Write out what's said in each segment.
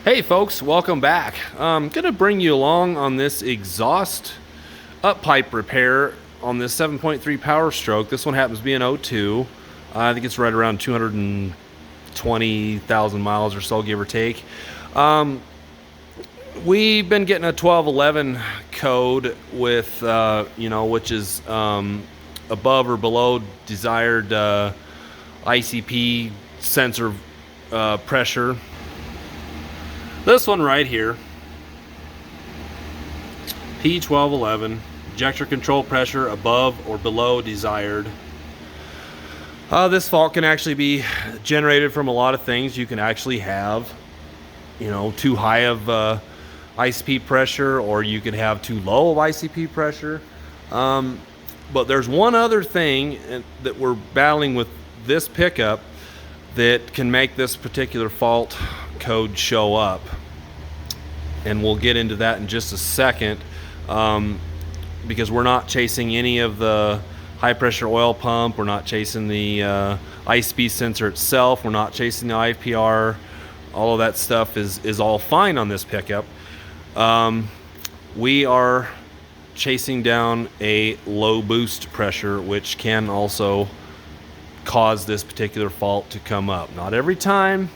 Hey folks, welcome back. I'm gonna bring you along on this exhaust up pipe repair on this 7.3 Powerstroke. This one happens to be an 02. I think it's right around 220,000 miles or so, give or take. We've been getting a 1211 code with, which is above or below desired ICP sensor pressure. This one right here, P1211, injector control pressure above or below desired. This fault can actually be generated from a lot of things. You can actually have, too high of ICP pressure, or you could have too low of ICP pressure. But there's one other thing that we're battling with this pickup that can make this particular fault code show up, and we'll get into that in just a second, because we're not chasing any of the high pressure oil pump, we're not chasing the ICP sensor itself, we're not chasing the IPR. All of that stuff is all fine on this pickup. We are chasing down a low boost pressure, which can also cause this particular fault to come up. Not every time,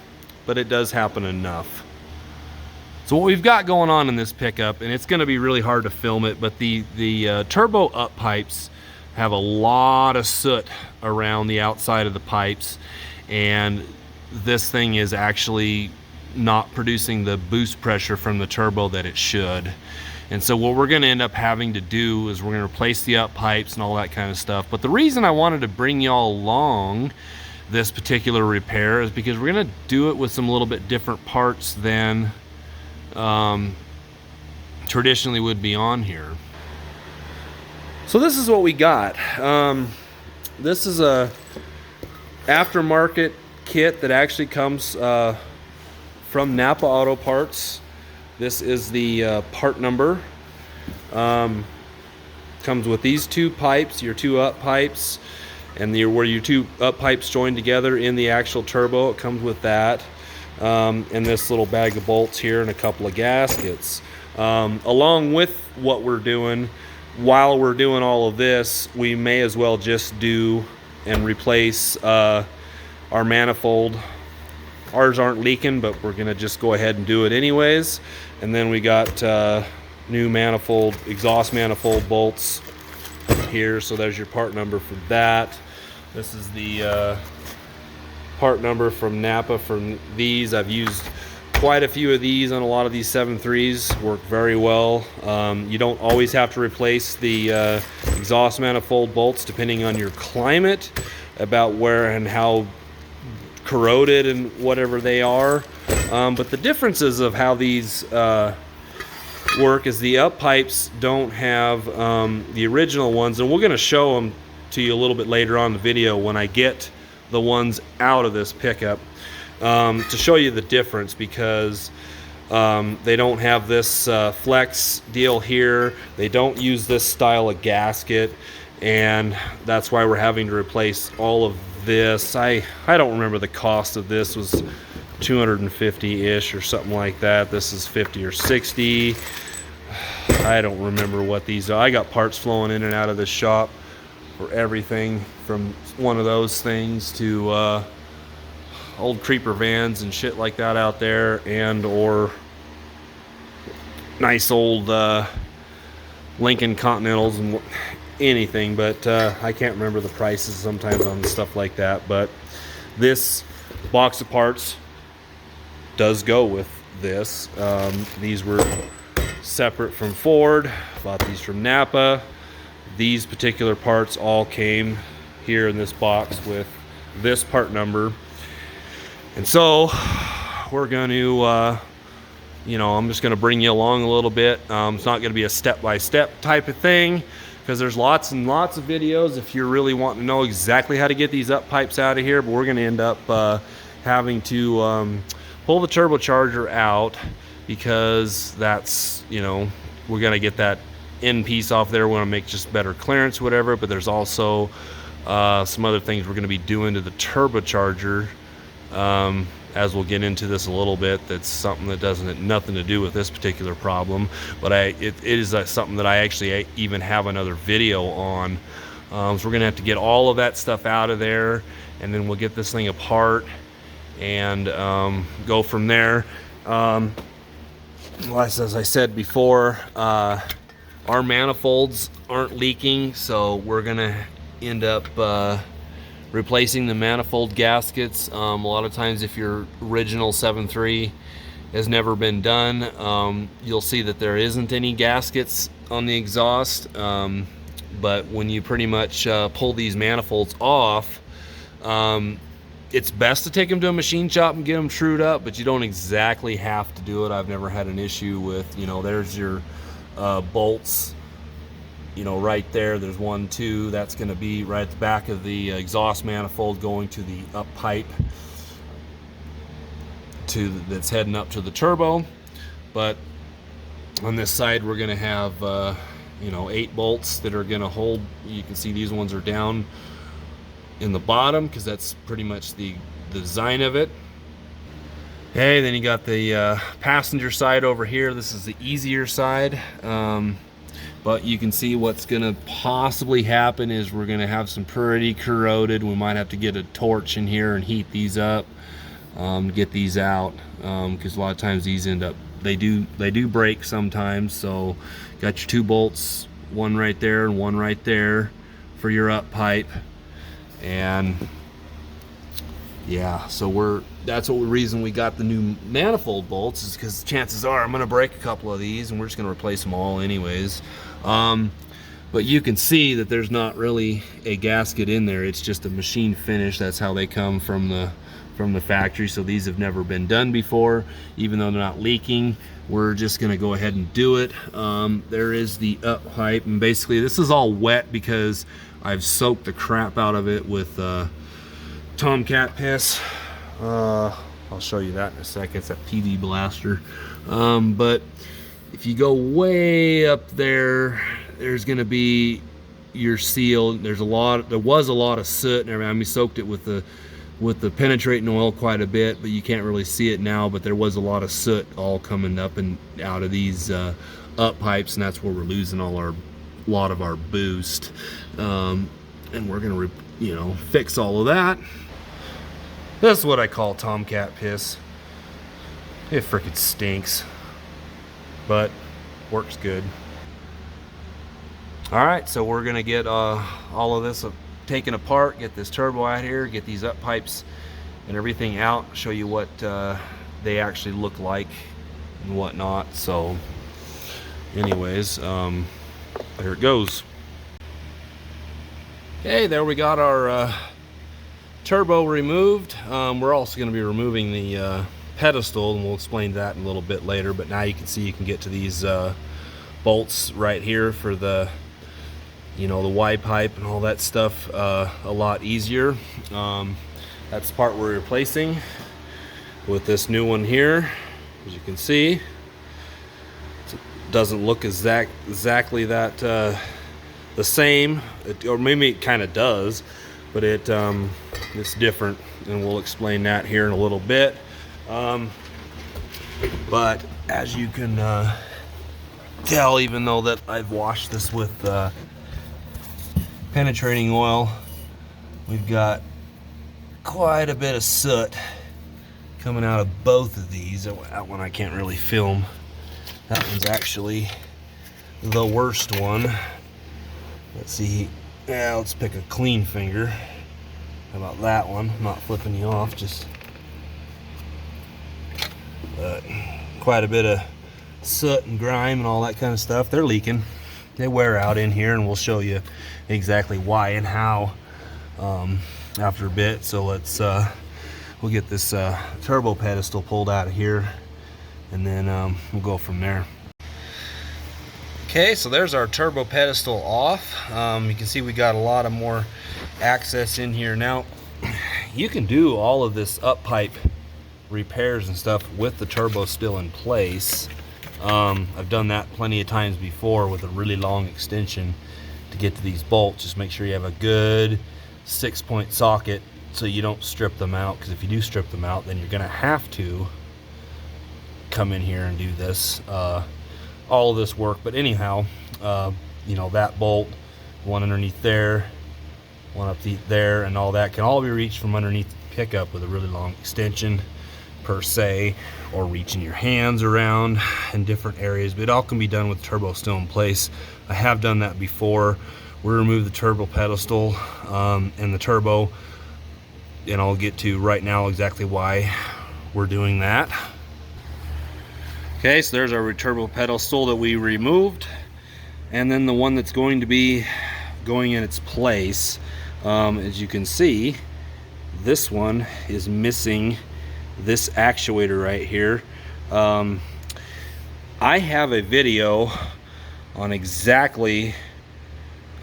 but it does happen enough. So what we've got going on in this pickup, and it's going to be really hard to film it, but the turbo up pipes have a lot of soot around the outside of the pipes, and this thing is actually not producing the boost pressure from the turbo that it should. And so what we're going to end up having to do is we're going to replace the up pipes and all that kind of stuff. But the reason I wanted to bring y'all along this particular repair is because we're going to do it with some little bit different parts than traditionally would be on here. So this is what we got. This is a aftermarket kit that actually comes from Napa Auto Parts. This is the part number. Comes with these two pipes, your two up pipes, and where your two up pipes join together in the actual turbo. It comes with that, and this little bag of bolts here and a couple of gaskets. Along with what we're doing, while we're doing all of this, we may as well just do and replace our manifold. Ours aren't leaking, but we're gonna just go ahead and do it anyways. And then we got new manifold, exhaust manifold bolts here. So there's your part number for that. This is the part number from Napa for these. I've used quite a few of these on a lot of these 7.3s. Work very well. You don't always have to replace the exhaust manifold bolts depending on your climate, about where and how corroded and whatever they are. But the differences of how these work is the up pipes don't have the original ones, and we're going to show them to you a little bit later on in the video when I get the ones out of this pickup, to show you the difference, because they don't have this flex deal here. They don't use this style of gasket, and that's why we're having to replace all of this. I don't remember the cost of this. Was 250-ish or something like that. This is 50 or 60. I don't remember what these are. I got parts flowing in and out of this shop for everything from one of those things to old creeper vans and shit like that out there, and or nice old Lincoln Continentals and anything, but I can't remember the prices sometimes on stuff like that. But this box of parts does go with this. These were separate from Ford. Bought these from Napa. These particular parts all came here in this box with this part number. And so we're going to I'm just going to bring you along a little bit. It's not going to be a step-by-step type of thing, because there's lots and lots of videos if you're really wanting to know exactly how to get these up pipes out of here. But we're going to end up having to pull the turbocharger out, because that's, we're going to get that end piece off there. We want to make just better clearance, whatever. But there's also some other things we're going to be doing to the turbocharger as we'll get into this a little bit. That's something that doesn't nothing to do with this particular problem, but it is something that I actually even have another video on. So we're gonna have to get all of that stuff out of there, and then we'll get this thing apart and go from there. Well, as I said before, our manifolds aren't leaking, so we're gonna end up replacing the manifold gaskets. A lot of times if your original 7.3 has never been done, you'll see that there isn't any gaskets on the exhaust, but when you pretty much pull these manifolds off, it's best to take them to a machine shop and get them trued up, but you don't exactly have to do it. I've never had an issue with, you know, there's your bolts, you know, right there. There's 1, 2. That's going to be right at the back of the exhaust manifold going to the up pipe that's heading up to the turbo. But on this side, we're going to have you know, 8 bolts that are going to hold. You can see these ones are down in the bottom because that's pretty much the design of it. Okay, then you got the passenger side over here. This is the easier side. But you can see what's gonna possibly happen is we're gonna have some pretty corroded. We might have to get a torch in here and heat these up, get these out, because a lot of times these end up, they do break sometimes. So got your 2 bolts, one right there and one right there for your up pipe. And yeah, so that's the reason we got the new manifold bolts, is because chances are I'm gonna break a couple of these and we're just gonna replace them all anyways. But you can see that there's not really a gasket in there. It's just a machine finish. That's how they come from the factory. So these have never been done before. Even though they're not leaking, we're just gonna go ahead and do it. There is the up pipe, and basically this is all wet because I've soaked the crap out of it with Tomcat piss. I'll show you that in a second. It's that PV blaster. But if you go way up there, there's gonna be your seal. There was a lot of soot and everything. I mean, soaked it with the penetrating oil quite a bit, but you can't really see it now. But there was a lot of soot all coming up and out of these up pipes, and that's where we're losing a lot of our boost. And we're gonna you know, fix all of that. This is what I call Tomcat piss. It frickin' stinks, but works good. All right, so we're gonna get all of this taken apart, get this turbo out here, get these up pipes and everything out, show you what they actually look like and whatnot. So anyways, there it goes. Okay, there we got our turbo removed. We're also going to be removing the pedestal, and we'll explain that in a little bit later. But now you can see you can get to these bolts right here for the, you know, the Y pipe and all that stuff a lot easier. That's the part we're replacing with this new one here. As you can see, it doesn't look exactly that the same, or maybe it kind of does, but it's different, and we'll explain that here in a little bit. But as you can tell, even though that I've washed this with penetrating oil, we've got quite a bit of soot coming out of both of these. That one I can't really film. That one's actually the worst one. Let's see. Yeah, let's pick a clean finger. How about that one? I'm not flipping you off, just quite a bit of soot and grime and all that kind of stuff. They're leaking. They wear out in here, and we'll show you exactly why and how after a bit. So let's we'll get this turbo pedestal pulled out of here, and then we'll go from there. Okay, so there's our turbo pedestal off. You can see we got a lot of more access in here. Now, you can do all of this up pipe repairs and stuff with the turbo still in place. I've done that plenty of times before with a really long extension to get to these bolts. Just make sure you have a good 6-point socket so you don't strip them out, because if you do strip them out, then you're gonna have to come in here and do this, all of this work. But anyhow, you know, that bolt, one underneath there, one up there, and all that can all be reached from underneath the pickup with a really long extension per se, or reaching your hands around in different areas. But it all can be done with the turbo still in place. I have done that before. We remove the turbo pedestal and the turbo, and I'll get to right now exactly why we're doing that. Okay, so there's our turbo pedestal that we removed, and then the one that's going to be going in its place. As you can see, this one is missing this actuator right here. I have a video on exactly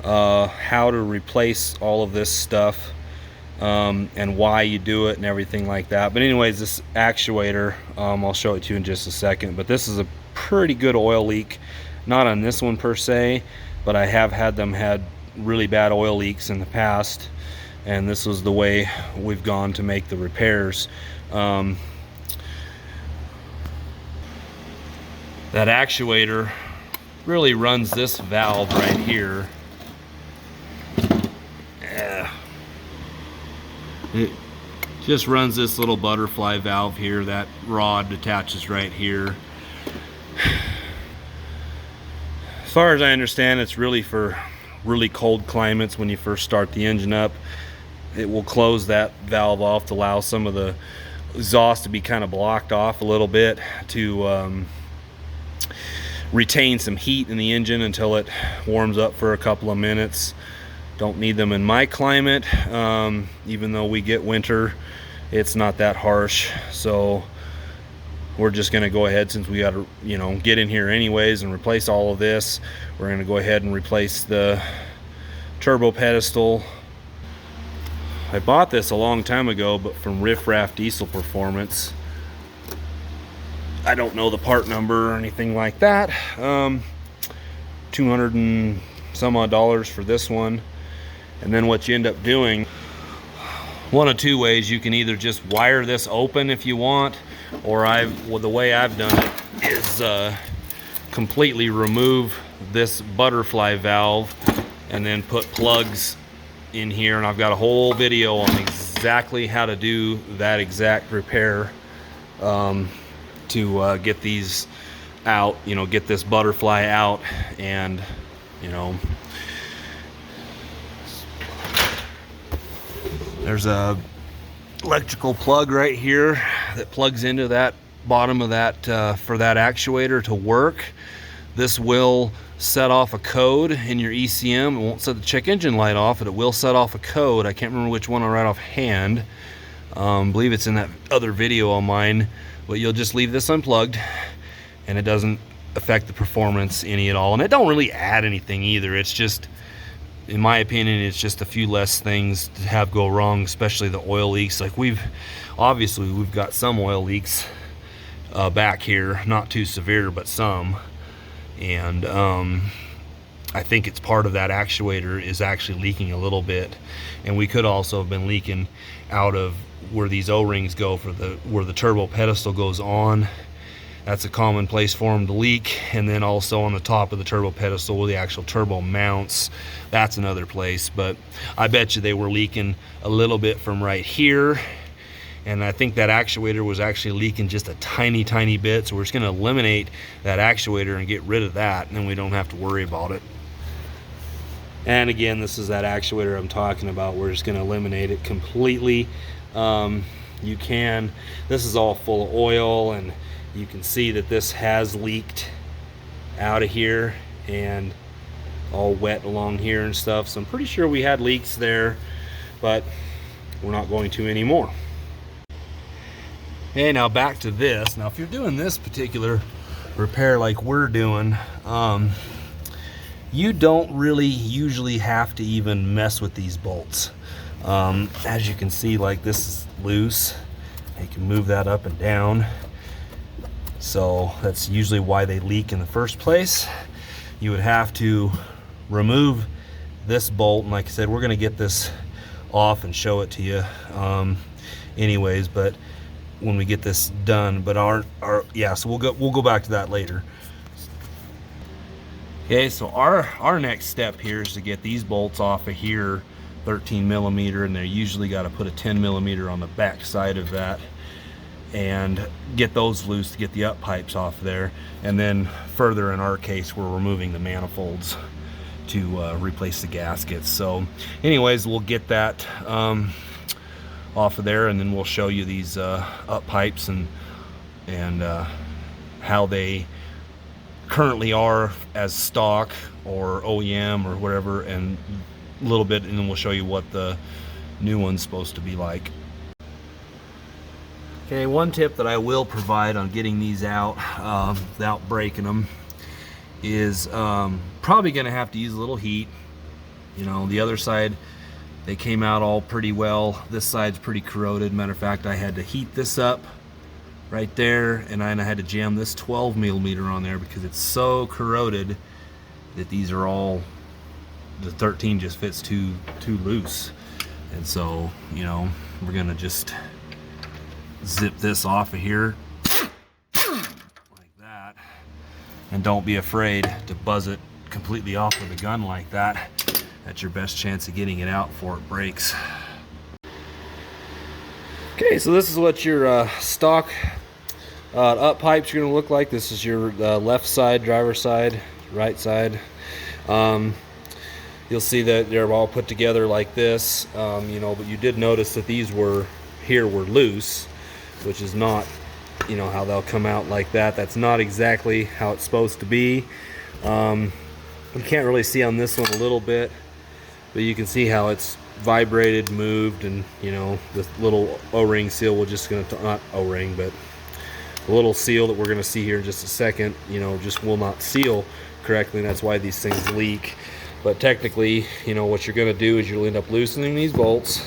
how to replace all of this stuff, and why you do it and everything like that. But anyways, this actuator, I'll show it to you in just a second, but this is a pretty good oil leak. Not on this one per se, but I have had really bad oil leaks in the past, and this was the way we've gone to make the repairs. That actuator really runs this valve right here. It just runs this little butterfly valve here. That rod attaches right here. As far as I understand, it's really for really cold climates. When you first start the engine up, it will close that valve off to allow some of the exhaust to be kind of blocked off a little bit, to retain some heat in the engine until it warms up for a couple of minutes. Don't need them in my climate. Even though we get winter, it's not that harsh. So we're just going to go ahead, since we got to, you know, get in here anyways and replace all of this. We're going to go ahead and replace the turbo pedestal. I bought this a long time ago, but from Riff Raff Diesel Performance. I don't know the part number or anything like that. $200 and some odd for this one. And then what you end up doing, one of two ways: you can either just wire this open if you want, or the way I've done it is completely remove this butterfly valve and then put plugs in here. And I've got a whole video on exactly how to do that exact repair, to get these out, you know, get this butterfly out. And you know, there's a electrical plug right here that plugs into that bottom of that for that actuator to work. This will set off a code in your ECM. It won't set the check engine light off, but it will set off a code. I can't remember which one right offhand. I believe it's in that other video of mine. But you'll just leave this unplugged, and it doesn't affect the performance any at all. And it don't really add anything either. It's just, in my opinion, it's just a few less things to have go wrong, especially the oil leaks. Like we've got some oil leaks back here, not too severe, but some. And I think it's part of that actuator is actually leaking a little bit. And we could also have been leaking out of where these O-rings go for where the turbo pedestal goes on. That's a common place for them to leak. And then also on the top of the turbo pedestal where the actual turbo mounts, that's another place. But I bet you they were leaking a little bit from right here. And I think that actuator was actually leaking just a tiny bit. So we're just going to eliminate that actuator and get rid of that, and then we don't have to worry about it. And again, this is that actuator I'm talking about. We're just going to eliminate it completely. This is all full of oil, and you can see that this has leaked out of here and all wet along here and stuff. So I'm pretty sure we had leaks there, but we're not going to anymore. Okay, now back to this. Now if you're doing this particular repair like we're doing, you don't really usually have to even mess with these bolts. As you can see, like this is loose. You can move that up and down. So that's usually why they leak in the first place. You would have to remove this bolt, and like I said, we're going to get this off and show it to you anyways, but when we get this done. But yeah, so we'll go back to that later. Okay, so our next step here is to get these bolts off of here, 13 millimeter, and they usually got to put a 10 millimeter on the back side of that and get those loose to get the up pipes off there. And then further in our case, we're removing the manifolds to replace the gaskets. So anyways, we'll get that off of there, and then we'll show you these up pipes and how they currently are as stock or OEM or whatever, and a little bit, and then we'll show you what the new one's supposed to be like. Okay, one tip that I will provide on getting these out without breaking them is probably going to have to use a little heat. You know, the other side, they came out all pretty well. This side's pretty corroded. Matter of fact, I had to heat this up right there, and I had to jam this 12 millimeter on there because it's so corroded that these are all, the 13 just fits too loose. And so, you know, we're gonna just zip this off of here like that, and don't be afraid to buzz it completely off with a gun like that. That's your best chance of getting it out before it breaks. Okay, so this is what your stock up pipes are going to look like. This is your left side, driver's side, right side. You'll see that they're all put together like this, you know, but you did notice that these were loose, which is not, you know, how they'll come out like that. That's not exactly how it's supposed to be. You can't really see on this one a little bit, but you can see how it's vibrated, moved, and you know, the little O-ring seal, we're just going to, not O-ring, but the little seal that we're going to see here in just a second, you know, just will not seal correctly, and that's why these things leak. But technically, you know, what you're going to do is you'll end up loosening these bolts.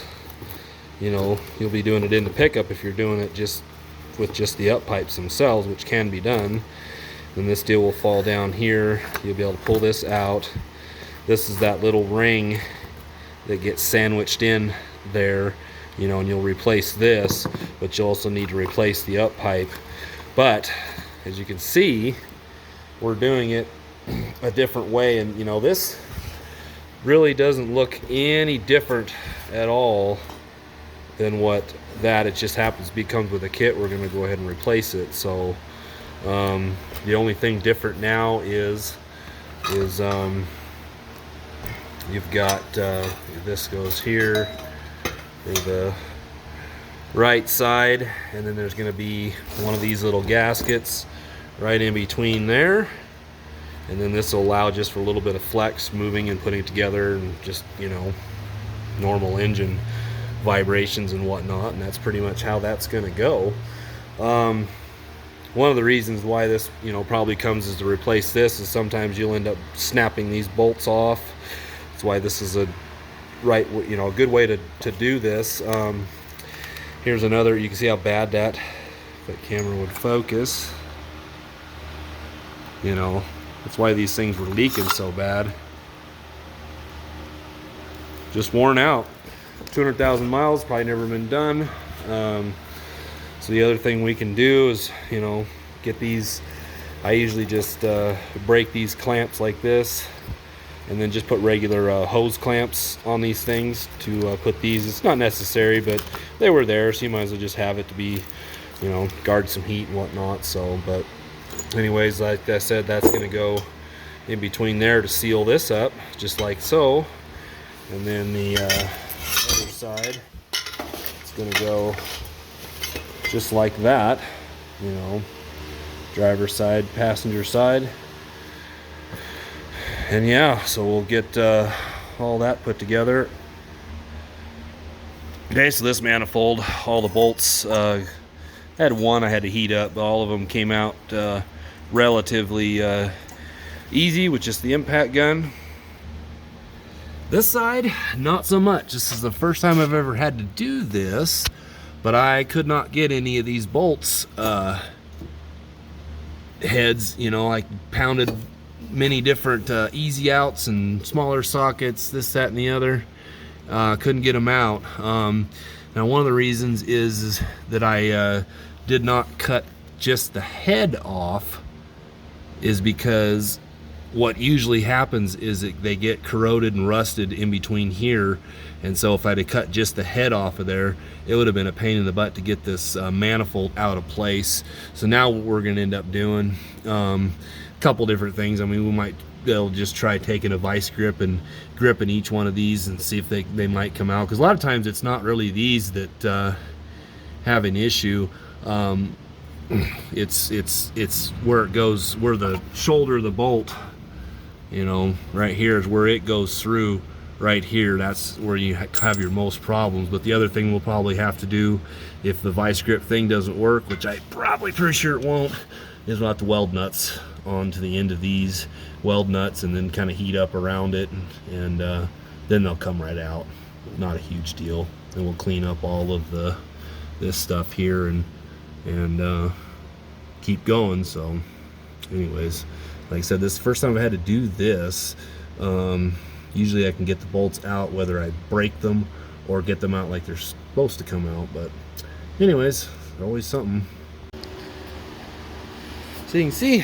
You know, you'll be doing it in the pickup if you're doing it just with just the up pipes themselves, which can be done. Then this deal will fall down here. You'll be able to pull this out. This is that little ring that gets sandwiched in there, you know, and you'll replace this, but you'll also need to replace the up pipe. But as you can see, we're doing it a different way, and you know, this really doesn't look any different at all than what that, it just happens to be comes with a kit. We're going to go ahead and replace it. So the only thing different now is you've got this goes here for the right side, and then there's going to be one of these little gaskets right in between there, and then this will allow just for a little bit of flex, moving and putting it together, and just, you know, normal engine vibrations and whatnot. And that's pretty much how that's going to go. One of the reasons why this, you know, probably comes is to replace this, is sometimes you'll end up snapping these bolts off. That's why this is a right, you know, a good way to do this. Here's another, you can see how bad that camera would focus. You know, that's why these things were leaking so bad. Just worn out. 200,000 miles, probably never been done. So the other thing we can do is, you know, get these, I usually just break these clamps like this, and then just put regular hose clamps on these things to put these. It's not necessary, but they were there, so you might as well just have it to be, you know, guard some heat and whatnot. So, but anyways, like I said, that's going to go in between there to seal this up, just like so. And then the other side, it's going to go just like that, you know, driver's side, passenger side. And yeah, so we'll get all that put together. Okay, so this manifold, all the bolts, had one I had to heat up, but all of them came out relatively easy with just the impact gun. This side, not so much. This is the first time I've ever had to do this, but I could not get any of these bolts heads. You know, I pounded many different easy outs and smaller sockets, this, that, and the other, couldn't get them out. Now one of the reasons is that I did not cut just the head off is because what usually happens is that they get corroded and rusted in between here, and so if I'd have cut just the head off of there, it would have been a pain in the butt to get this manifold out of place. So now what we're going to end up doing, a couple different things. I mean, we might be able to just try taking a vice grip and gripping each one of these and see if they might come out, because a lot of times it's not really these that have an issue. It's where it goes, where the shoulder of the bolt, you know, right here is where it goes through. Right here, that's where you have your most problems. But the other thing we'll probably have to do, if the vice grip thing doesn't work, which I probably pretty sure it won't, is we'll have to weld nuts onto the end of these, weld nuts, and then kind of heat up around it, and then they'll come right out. Not a huge deal. And we'll clean up all of this stuff here and keep going. So anyways, like I said, this is the first time I had to do this. Usually I can get the bolts out whether I break them or get them out like they're supposed to come out, but anyways, always something. So you can see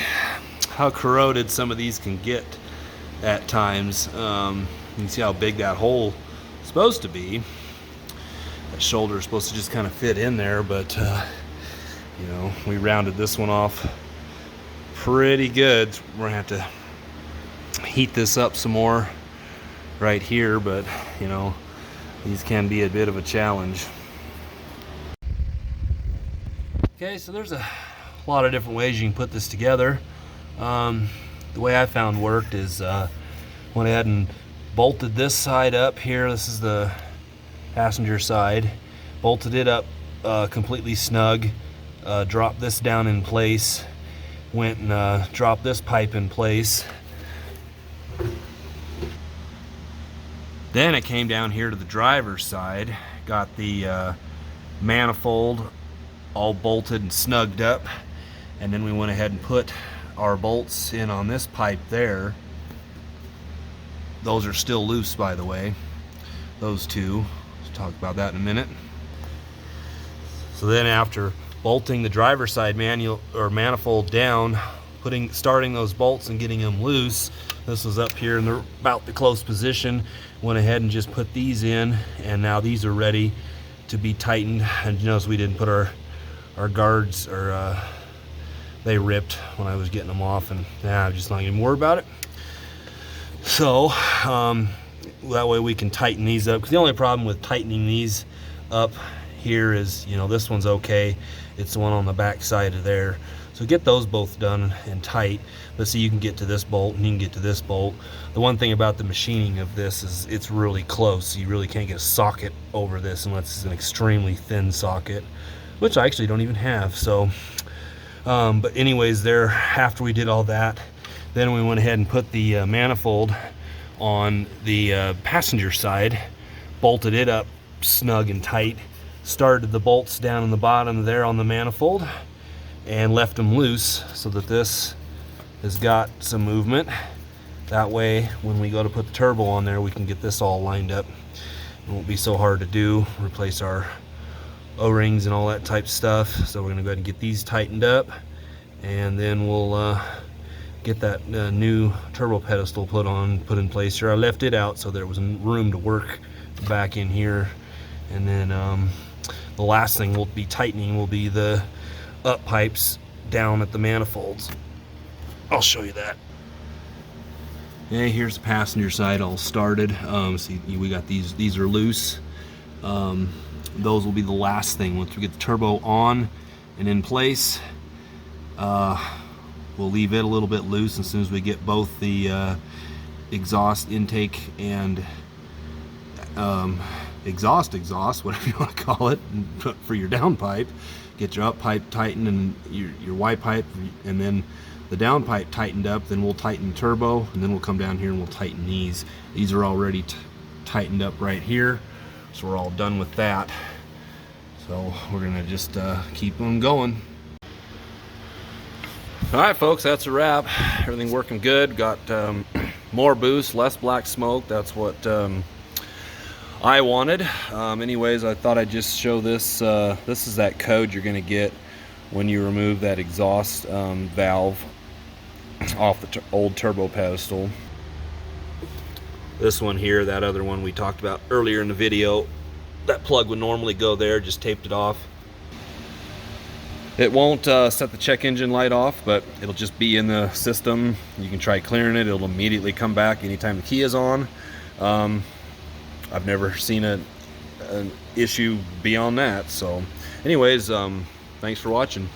how corroded some of these can get at times. You can see how big that hole is supposed to be. That shoulder is supposed to just kind of fit in there, but you know, we rounded this one off pretty good. We're gonna have to heat this up some more right here, but you know, these can be a bit of a challenge. Okay, so there's a lot of different ways you can put this together. The way I found worked is went ahead and bolted this side up here. This is the passenger side. Bolted it up completely snug. Dropped this down in place. Went and dropped this pipe in place. Then it came down here to the driver's side, got the manifold all bolted and snugged up, and then we went ahead and put our bolts in on this pipe there. Those are still loose, by the way, those two. Let's talk about that in a minute. So then after bolting the driver's side manifold down, starting those bolts and getting them loose, this was up here in about the close position. Went ahead and just put these in, and now these are ready to be tightened. And you notice we didn't put our guards, or they ripped when I was getting them off, and I'm just not even worried about it. So that way we can tighten these up, because the only problem with tightening these up here is, you know, this one's okay, it's the one on the back side of there. So get those both done and tight. But see, you can get to this bolt and you can get to this bolt. The one thing about the machining of this is it's really close. You really can't get a socket over this unless it's an extremely thin socket, which I actually don't even have. So, but anyways, there, after we did all that, then we went ahead and put the manifold on the passenger side, bolted it up snug and tight, started the bolts down in the bottom there on the manifold, and left them loose so that this has got some movement. That way when we go to put the turbo on there, we can get this all lined up. It won't be so hard to do, replace our O-rings and all that type of stuff. So we're gonna go ahead and get these tightened up, and then we'll get that new turbo pedestal put in place here. I left it out so there was room to work back in here. And then the last thing we'll be tightening will be the up pipes down at the manifolds. I'll show you that. Okay, here's the passenger side all started. See, we got these are loose. Those will be the last thing. Once we get the turbo on and in place, we'll leave it a little bit loose. As soon as we get both the exhaust intake and exhaust, whatever you want to call it, for your down pipe, get your up pipe tightened and your Y pipe, and then the down pipe tightened up. Then we'll tighten turbo, and then we'll come down here and we'll tighten these. These are already tightened up right here, so we're all done with that. So we're gonna just keep them going. All right, folks, that's a wrap. Everything working good. Got more boost, less black smoke. That's what I wanted. Anyways, I thought I'd just show this. This is that code you're going to get when you remove that exhaust valve off the old turbo pedestal. This one here, that other one we talked about earlier in the video, that plug would normally go there, just taped it off. It won't set the check engine light off, but it'll just be in the system. You can try clearing it, it'll immediately come back anytime the key is on. I've never seen an issue beyond that. So anyways, thanks for watching.